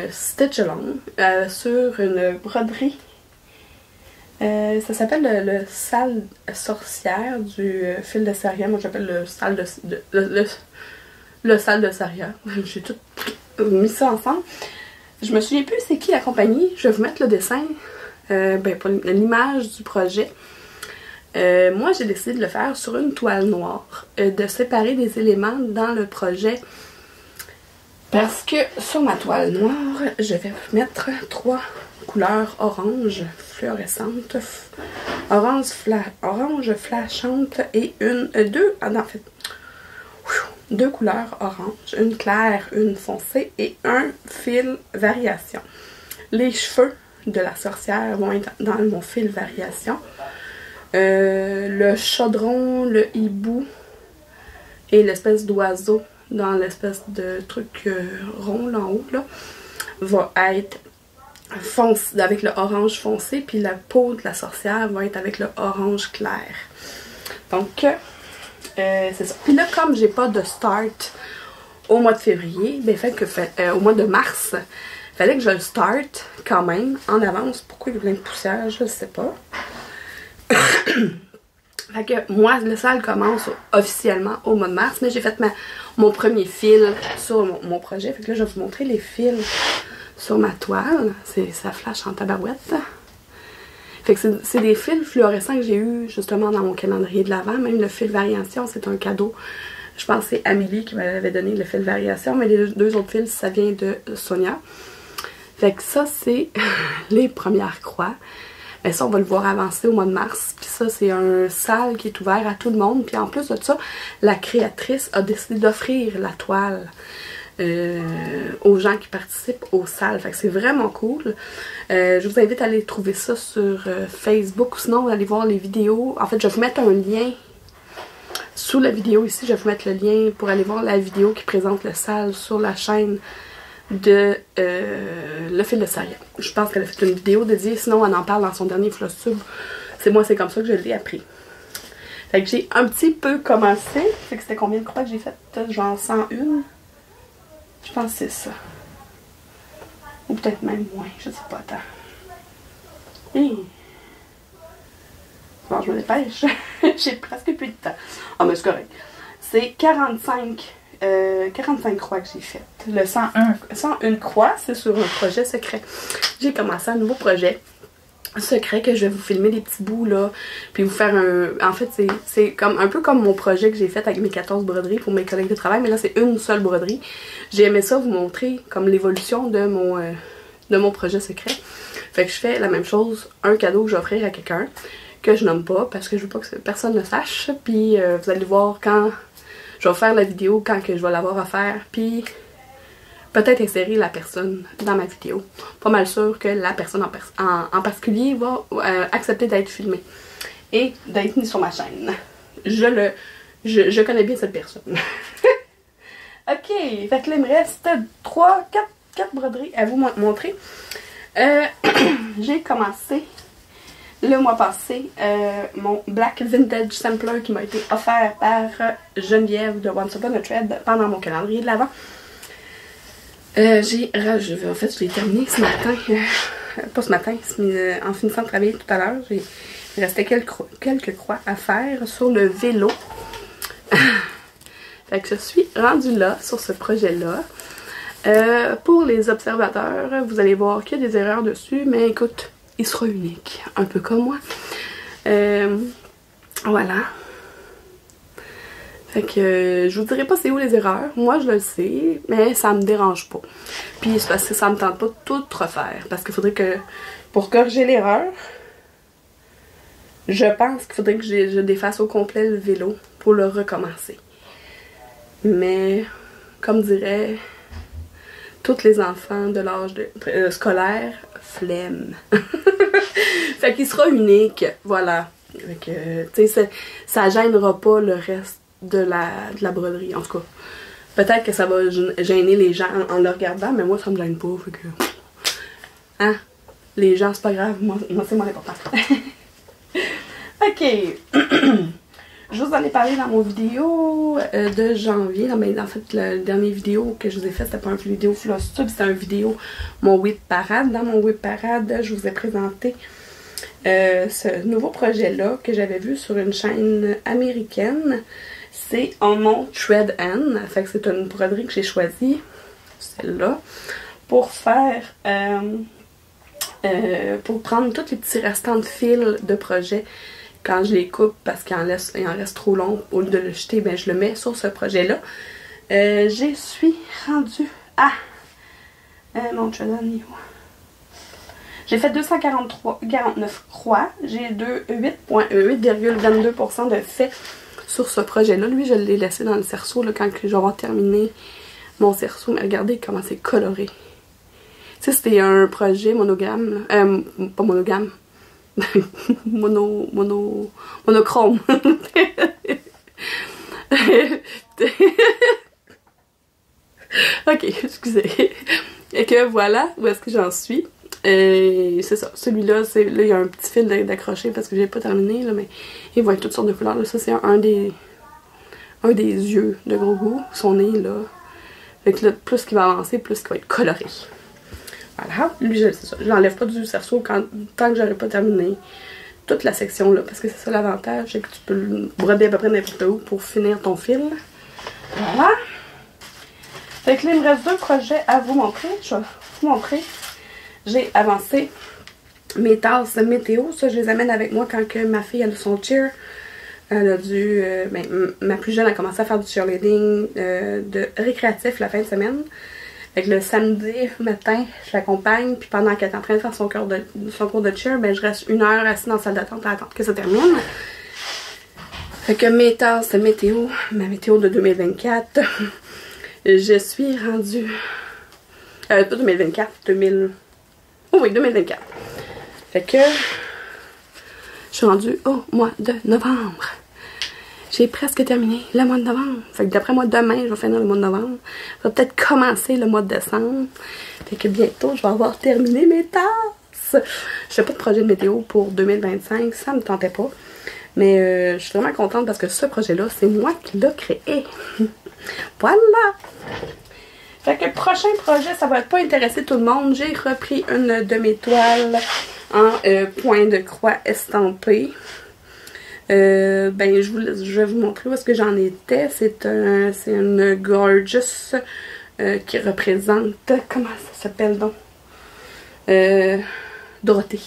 stitch along sur une broderie. Ça s'appelle le sale sorcière du Fil de Saria. Moi j'appelle le sale de Saria. J'ai tout mis ça ensemble. Je me souviens plus c'est qui la compagnie. Je vais vous mettre le dessin, pour l'image du projet. Moi, j'ai décidé de le faire sur une toile noire, de séparer des éléments dans le projet. Parce que sur ma toile noire, je vais mettre 3 couleurs orange fluorescentes, orange flashante et deux couleurs orange, une claire, une foncée et un fil variation. Les cheveux de la sorcière vont être dans mon fil variation. Le chaudron, le hibou et l'espèce d'oiseau dans l'espèce de truc rond là en haut là, va être foncé, avec le orange foncé, puis la peau de la sorcière va être avec le orange clair. Donc c'est ça. Puis là, comme j'ai pas de start au mois de février, ben au mois de mars, fallait que je le start quand même en avance. Pourquoi il y a plein de poussière, je sais pas. Fait que moi, le salle commence officiellement au mois de mars, mais j'ai fait mon premier fil sur mon projet. Fait que là, je vais vous montrer les fils sur ma toile. Ça flash en tabarouette. Fait que c'est des fils fluorescents que j'ai eu justement dans mon calendrier de l'Avent. Même le fil variation, c'est un cadeau. Je pense que c'est Amélie qui m'avait donné le fil variation, mais les deux autres fils, ça vient de Sonia. Fait que ça, c'est les premières croix. Mais ça, on va le voir avancer au mois de mars. Puis ça, c'est un salle qui est ouvert à tout le monde. Puis en plus de ça, la créatrice a décidé d'offrir la toile aux gens qui participent aux salles. Fait que c'est vraiment cool. Je vous invite à aller trouver ça sur Facebook. Ou sinon, allez voir les vidéos. En fait, je vais vous mettre un lien sous la vidéo ici. Je vais vous mettre le lien pour aller voir la vidéo qui présente le salle sur la chaîne de Le Fil de Saria. Je pense qu'elle a fait une vidéo dédiée, sinon elle en parle dans son dernier Flosstube. C'est comme ça que je l'ai appris. Fait que j'ai un petit peu commencé. Fait que c'était combien de croix que j'ai fait? Genre 101? Je pense que c'est ça. Ou peut-être même moins, je sais pas, attends. Bon, je me dépêche. J'ai presque plus de temps. Ah, mais c'est correct. C'est 45 croix que j'ai faites. Le 101 croix, c'est sur un projet secret. J'ai commencé un nouveau projet secret que je vais vous filmer des petits bouts là, puis vous faire en fait, c'est comme un peu comme mon projet que j'ai fait avec mes 14 broderies pour mes collègues de travail, mais là c'est une seule broderie. J'ai aimé ça vous montrer comme l'évolution de mon projet secret. Fait que je fais la même chose, un cadeau que j'offrirai à quelqu'un que je nomme pas parce que je veux pas que personne ne sache, puis vous allez voir quand je vais faire la vidéo, quand que je vais l'avoir à faire, puis peut-être insérer la personne dans ma vidéo. Pas mal sûr que la personne en particulier va accepter d'être filmée et d'être mise sur ma chaîne. Je connais bien cette personne. Ok, fait que là il me reste 4 broderies à vous montrer. J'ai commencé le mois passé mon Black Vintage Sampler qui m'a été offert par Geneviève de Once Upon a Thread pendant mon calendrier de l'Avent. En fait, je l'ai terminé ce matin. Pas ce matin, mais en finissant de travailler tout à l'heure. Il restait quelques croix à faire sur le vélo. Fait que je suis rendue là, sur ce projet-là. Pour les observateurs, vous allez voir qu'il y a des erreurs dessus, mais écoute, il sera unique, un peu comme moi. Voilà. Fait que je vous dirai pas c'est où les erreurs. Moi, je le sais, mais ça me dérange pas. Puis c'est parce que ça me tente pas de tout refaire. Parce qu'il faudrait que, pour corriger l'erreur, je pense qu'il faudrait que je défasse au complet le vélo pour le recommencer. Mais, comme dirait tous les enfants de l'âge scolaire, flemme. Fait qu'il sera unique, voilà. Fait que, tu sais, ça gênera pas le reste de la broderie, en tout cas. Peut-être que ça va gêner les gens en le regardant, mais moi ça me gêne pas, fait que... Hein? Les gens, c'est pas grave, moi c'est moins important. Ok. Je vous en ai parlé dans mon vidéo de janvier. En fait, la dernière vidéo que je vous ai faite, c'était pas une vidéo Flosstube, c'était une vidéo mon whip parade. Dans mon whip parade, je vous ai présenté ce nouveau projet-là que j'avais vu sur une chaîne américaine. C'est en mon Thread N. Fait que c'est une broderie que j'ai choisie, celle-là, pour faire pour prendre tous les petits restants de fils de projet quand je les coupe parce qu'il en reste trop long, au lieu de le jeter, ben je le mets sur ce projet-là. J'y suis rendue à mon Trident. J'ai fait 249 croix. J'ai 8,22% de fait sur ce projet-là. Lui, je l'ai laissé dans le cerceau là, quand je vais avoir terminé mon cerceau. Mais regardez comment c'est coloré. Tu sais, c'était un projet monogramme. Pas monogramme. Monochrome. Ok, excusez. Et que voilà où est-ce que j'en suis. C'est ça. Celui-là, là, il y a un petit fil d'accroché parce que j'ai pas terminé, là, mais il va être toutes sortes de couleurs. Là. Ça, c'est un des yeux de Gros Goût. Son nez, là. Fait que là, plus qu'il va avancer, plus qu'il va être coloré. Voilà. Lui, c'est ça. Je l'enlève pas du cerceau tant que j'aurai pas terminé toute la section, là. Parce que c'est ça l'avantage, c'est que tu peux le broder à peu près n'importe où pour finir ton fil. Voilà. Fait que là, il me reste 2 projets à vous montrer. Je vais vous montrer. J'ai avancé mes tasses météo. Ça, je les amène avec moi quand que ma fille a son cheer. Elle a dû... ma plus jeune a commencé à faire du cheerleading de récréatif la fin de semaine. Fait que le samedi matin, je l'accompagne. Puis pendant qu'elle est en train de faire son cours de cheer, ben, je reste 1 heure assise dans la salle d'attente à attendre que ça termine. Fait que mes tasses météo, ma météo de 2024... Je suis rendue... pas 2024, 2000... Oh oui, 2024. Fait que... Je suis rendue au mois de novembre. J'ai presque terminé le mois de novembre. Fait que d'après moi, demain, je vais finir le mois de novembre. Je vais peut-être commencer le mois de décembre. Fait que bientôt, je vais avoir terminé mes tasses. Je fais pas de projet de météo pour 2025. Ça me tentait pas. Mais je suis vraiment contente parce que ce projet-là, c'est moi qui l'ai créé. Voilà! Fait que le prochain projet, ça va pas intéresser tout le monde. J'ai repris une de mes toiles en point de croix estampé. Ben, je vais vous montrer où est-ce que j'en étais. C'est une Gorgeous qui représente... Comment ça s'appelle donc? Dorothée.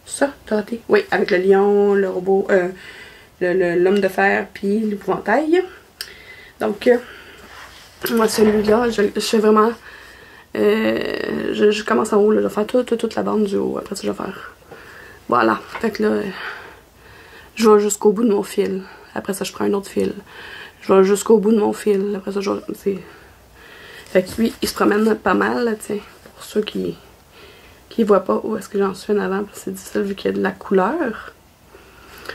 Ça, Dorothée? Oui, avec le lion, le robot, l'homme de fer, puis l'épouvantail. Donc, moi, celui-là, je fais vraiment... je commence en haut, là, je vais faire toute la bande du haut. Après ça, je vais faire... Voilà. Fait que là, je vais jusqu'au bout de mon fil. Après ça, je prends un autre fil. Je vais jusqu'au bout de mon fil. Après ça, fait que lui, il se promène pas mal, là, tu sais. Pour ceux qui voient pas où est-ce que j'en suis en avant, c'est difficile vu qu'il y a de la couleur.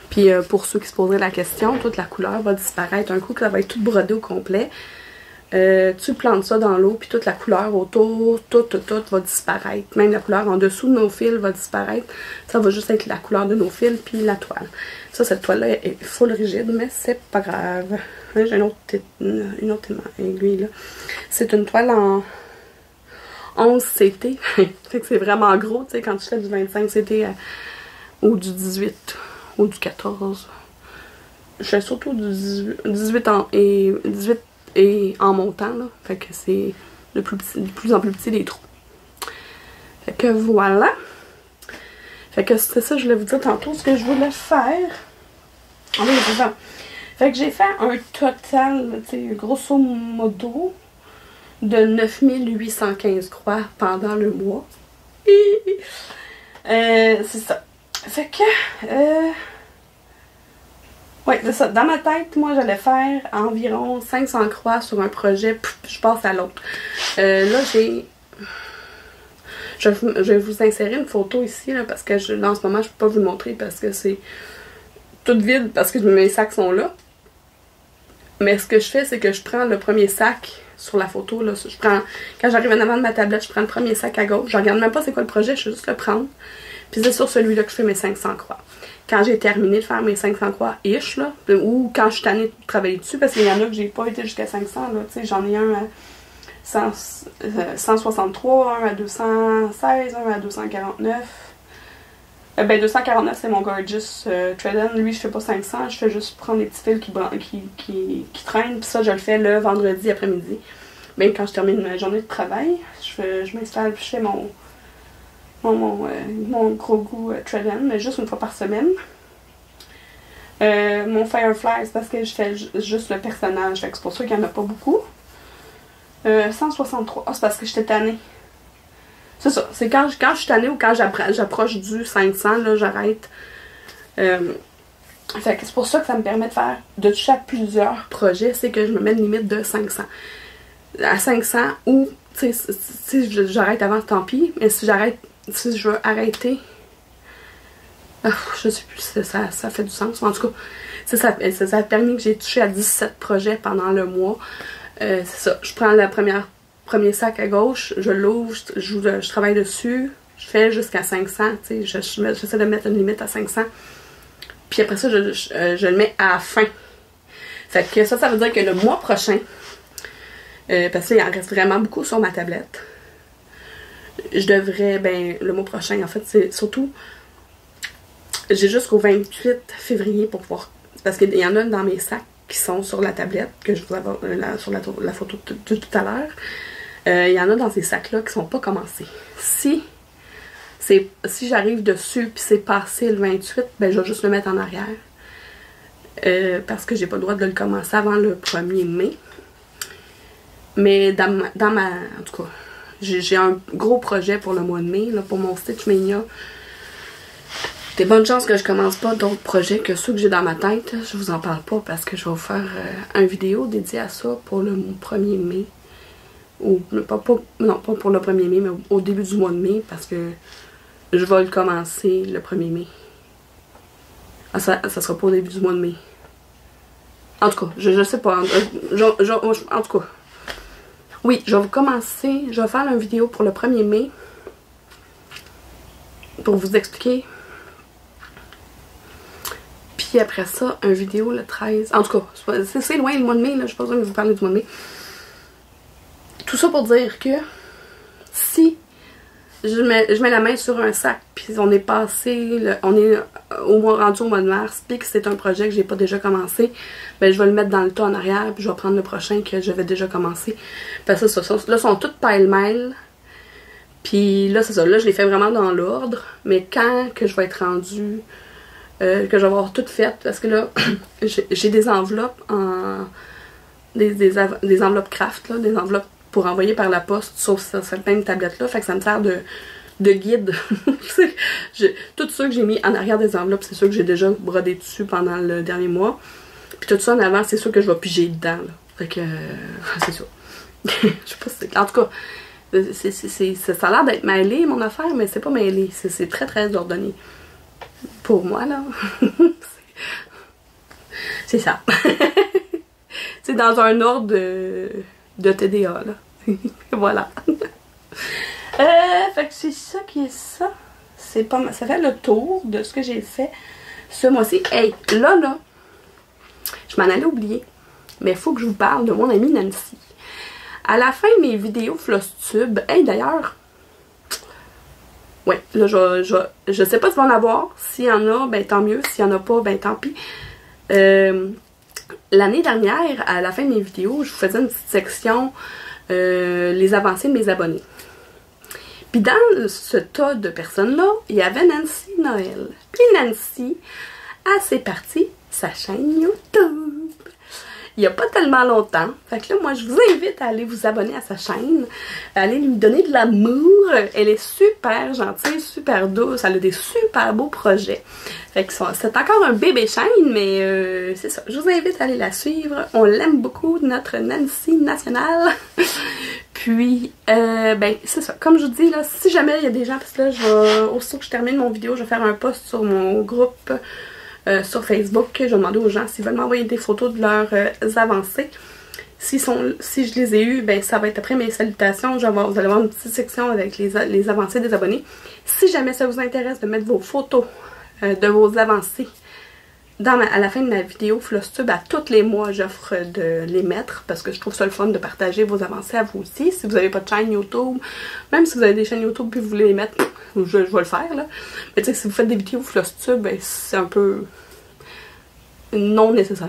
Puis pour ceux qui se poseraient la question, toute la couleur va disparaître. Un coup que ça va être tout brodé au complet, tu plantes ça dans l'eau, puis toute la couleur autour, tout va disparaître. Même la couleur en dessous de nos fils va disparaître. Ça va juste être la couleur de nos fils, puis la toile. Ça, cette toile-là est full rigide, mais c'est pas grave. J'ai une autre aiguille, là. C'est une toile en 11 CT. Fait que c'est vraiment gros, tu sais, quand tu fais du 25 CT ou du 18 ou du 14. Je fais surtout du 18 et en montant, là. Fait que c'est de plus en plus petit les trous. Fait que voilà. Fait que c'était ça, je voulais vous dire tantôt ce que je voulais faire. Ah oui, c'est ça. Fait que j'ai fait un total, tu sais, grosso modo, de 9815 croix pendant le mois. C'est ça. Fait que... ouais, c'est ça. Dans ma tête, moi, j'allais faire environ 500 croix sur un projet, puis je passe à l'autre. Là, je vais vous insérer une photo ici, là, parce que là, en ce moment, je peux pas vous le montrer parce que c'est tout vide, parce que mes sacs sont là. Mais ce que je fais, c'est que je prends le premier sac sur la photo, là. Quand j'arrive en avant de ma tablette, je prends le premier sac à gauche. Je regarde même pas c'est quoi le projet, je vais juste le prendre. Puis c'est sur celui-là que je fais mes 500 croix. Quand j'ai terminé de faire mes 500 croix ish, là, ou quand je suis tannée de travailler dessus, parce qu'il y en a que j'ai pas été jusqu'à 500, là, tu sais, j'en ai un à 163, un à 216, un à 249. Ben 249 c'est mon Gorgeous Trident. Lui je fais pas 500, je fais juste prendre les petits fils qui traînent. Puis ça je le fais le vendredi après-midi. ben, quand je termine ma journée de travail, je m'installe, je fais mon gros goût Trident, mais juste une fois par semaine. Mon Firefly, c'est parce que je fais juste le personnage, fait que c'est pour ça qu'il n'y en a pas beaucoup. 163, c'est parce que j'étais tannée. C'est ça, c'est quand je suis tannée ou quand j'approche du 500, là, j'arrête. Fait que c'est pour ça que ça me permet de toucher à plusieurs projets, c'est que je me mets une limite de 500. À 500 ou, tu sais, si j'arrête avant, tant pis, mais si je veux arrêter, je sais plus si ça fait du sens. En tout cas, ça a permis que j'ai touché à 17 projets pendant le mois. C'est ça, je prends le premier sac à gauche, je l'ouvre, je travaille dessus, je fais jusqu'à 500, tu sais, j'essaie de mettre une limite à 500. Puis après ça, je le mets à la fin. Fait que ça veut dire que le mois prochain, parce qu'il en reste vraiment beaucoup sur ma tablette, je devrais, le mois prochain, en fait, c'est surtout, j'ai jusqu'au 28 février pour pouvoir, parce qu'il y en a dans mes sacs qui sont sur la tablette, que je vous avais sur la photo tout à l'heure. Il y en a dans ces sacs-là qui sont pas commencés. Si j'arrive dessus puis c'est passé le 28, ben je vais juste le mettre en arrière. Parce que j'ai pas le droit de le commencer avant le 1er mai. Mais en tout cas, j'ai un gros projet pour le mois de mai, là, pour mon Stitch Mania. Des bonnes chances que je commence pas d'autres projets que ceux que j'ai dans ma tête. Je vous en parle pas parce que je vais vous faire une vidéo dédiée à ça pour le 1er mai. Ou pas pour le 1er mai, mais au début du mois de mai, parce que je vais le commencer le 1er mai. Ah, ça sera pas au début du mois de mai. En tout cas, je sais pas. En tout cas. Oui, je vais faire une vidéo pour le 1er mai. Pour vous expliquer. Puis après ça, une vidéo le 13. En tout cas, c'est loin le mois de mai, là. Je n'ai pas besoin de vous parler du mois de mai. Tout ça pour dire que si je mets la main sur un sac, puis on est rendu au mois de mars, puis que c'est un projet que j'ai pas déjà commencé, ben je vais le mettre dans le tas en arrière, puis je vais prendre le prochain que j'avais déjà commencé. Parce que ça, là, sont toutes pêle-mêle. Puis là, c'est ça. Là, je les fais vraiment dans l'ordre. Mais quand que je vais être rendue, que je vais avoir tout fait, parce que là, j'ai des enveloppes des enveloppes craft, là, des enveloppes pour envoyer par la poste sur certaines tablettes-là. Fait que ça me sert de guide. Tout ça que j'ai mis en arrière des enveloppes, c'est sûr que j'ai déjà brodé dessus pendant le dernier mois. Puis tout ça en avant, c'est sûr que je vais piger dedans. Là. Fait que, c'est ça. Je sais pas si c'est... En tout cas, ça a l'air d'être mêlé, mon affaire, mais c'est pas mêlé. C'est très, très ordonné. Pour moi, là. C'est ça. C'est dans un ordre de TDA, là. Voilà. Fait que c'est ça qui est ça. C'est pas mal. Ça fait le tour de ce que j'ai fait ce mois-ci. Hey, là, je m'en allais oublier. Mais il faut que je vous parle de mon amie Nancy. À la fin de mes vidéos Flosstube, hey, d'ailleurs, ouais, là, je sais pas si va en avoir. S'il y en a, ben tant mieux. S'il y en a pas, ben tant pis. L'année dernière, à la fin de mes vidéos, je vous faisais une petite section les avancées de mes abonnés. Puis dans ce tas de personnes-là, il y avait Nancy Noël. Puis Nancy, c'est parti sa chaîne YouTube. Il n'y a pas tellement longtemps. Fait que là, moi, je vous invite à aller vous abonner à sa chaîne, à aller lui donner de l'amour. Elle est super gentille, super douce. Elle a des super beaux projets. Fait que c'est encore un bébé chaîne, mais c'est ça. Je vous invite à aller la suivre. On l'aime beaucoup, notre Nancy nationale. Puis, ben, c'est ça. Comme je vous dis, là, si jamais il y a des gens, parce que là, aussitôt que je termine mon vidéo, je vais faire un post sur mon groupe sur Facebook. Je vais demander aux gens s'ils veulent m'envoyer des photos de leurs avancées. Si je les ai eues, ben ça va être après mes salutations. Vous allez avoir une petite section avec les avancées des abonnés. Si jamais ça vous intéresse de mettre vos photos de vos avancées à la fin de ma vidéo Flosstube, à tous les mois, j'offre de les mettre parce que je trouve ça le fun de partager vos avancées à vous aussi. Si vous n'avez pas de chaîne YouTube, même si vous avez des chaînes YouTube et vous voulez les mettre, je vais le faire, là. Mais tu sais, si vous faites des vidéos Flosstube, ben, c'est un peu non nécessaire.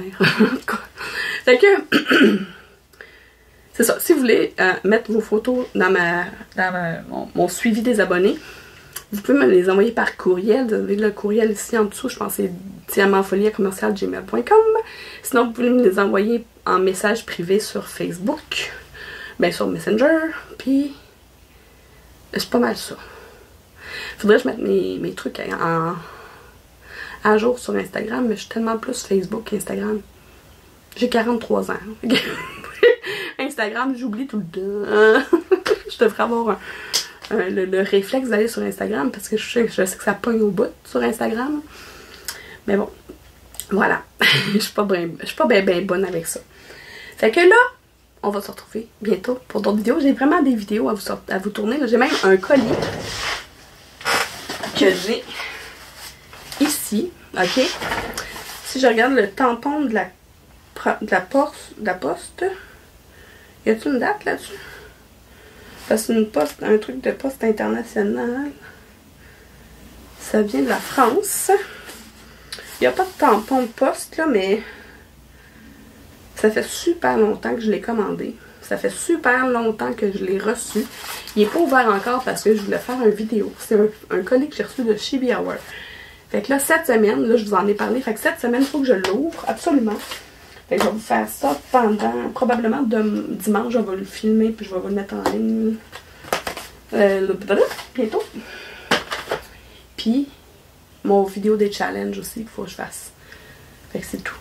Fait que, c'est ça. Si vous voulez mettre vos photos dans mon suivi des abonnés, vous pouvez me les envoyer par courriel. Vous avez le courriel ici en dessous, je pense que c'est diamantfolie@gmail.com. Sinon, vous pouvez me les envoyer en message privé sur Facebook, bien sur Messenger, puis c'est pas mal ça. Faudrait que je mette mes trucs à jour sur Instagram, mais je suis tellement plus Facebook qu'Instagram. J'ai 43 ans. Instagram, j'oublie tout le temps. Je devrais avoir le réflexe d'aller sur Instagram parce que je sais que ça pogne au bout sur Instagram. Mais bon, voilà. Je suis pas bien bonne avec ça. Fait que là, on va se retrouver bientôt pour d'autres vidéos. J'ai vraiment des vidéos à vous tourner. J'ai même un colis que j'ai ici. Ok? Si je regarde le tampon de la poste, y a-t-il une date là-dessus? Parce que c'est un truc de poste international. Ça vient de la France. Il n'y a pas de tampon de poste là, mais ça fait super longtemps que je l'ai commandé. Ça fait super longtemps que je l'ai reçu. Il n'est pas ouvert encore parce que je voulais faire une vidéo. C'est un colis que j'ai reçu de Chibi Hour. Fait que là, cette semaine, là, je vous en ai parlé. Fait que cette semaine, il faut que je l'ouvre, absolument. Fait que je vais vous faire ça pendant, probablement dimanche, je vais le filmer puis je vais vous le mettre en ligne bientôt. Puis, mon vidéo des challenges aussi qu'il faut que je fasse. Fait que c'est tout.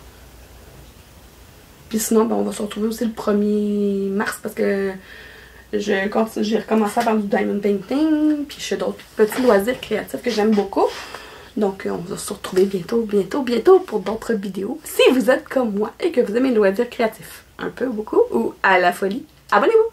Puis sinon, ben, on va se retrouver aussi le 1er mars parce que j'ai recommencé à faire du diamond painting. Puis je fais d'autres petits loisirs créatifs que j'aime beaucoup. Donc, on va se retrouver bientôt pour d'autres vidéos. Si vous êtes comme moi et que vous aimez les loisirs créatifs, un peu, beaucoup, ou à la folie, abonnez-vous!